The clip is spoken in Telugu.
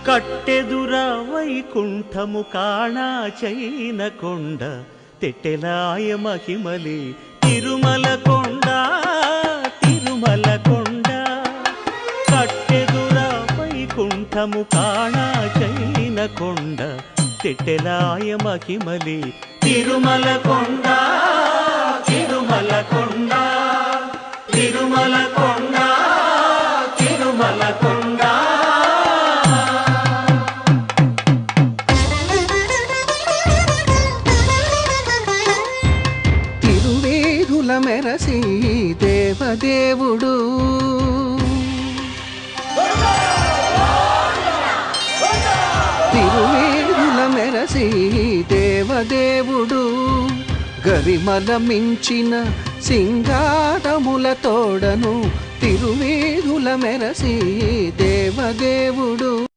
కట్టెదుర వైకుంఠము కాణా చైన కొండ తెట్టెలాయ మహిమలి తిరుమల కొండ తిరుమల కొండ కట్టెదుర వైకుంఠము కాణా చైన కొండ తెట్టెలాయ మహిమలి తిరుమల కొండ తిరుమల కొండ తిరుమల కొండ తిరుమల కొండ మెరసి దేవదేవుడు తిరువేదుల మెరసి దేవదేవుడు గరిమల మించిన సింగారముల తోడను తిరువేదుల మెరసి దేవదేవుడు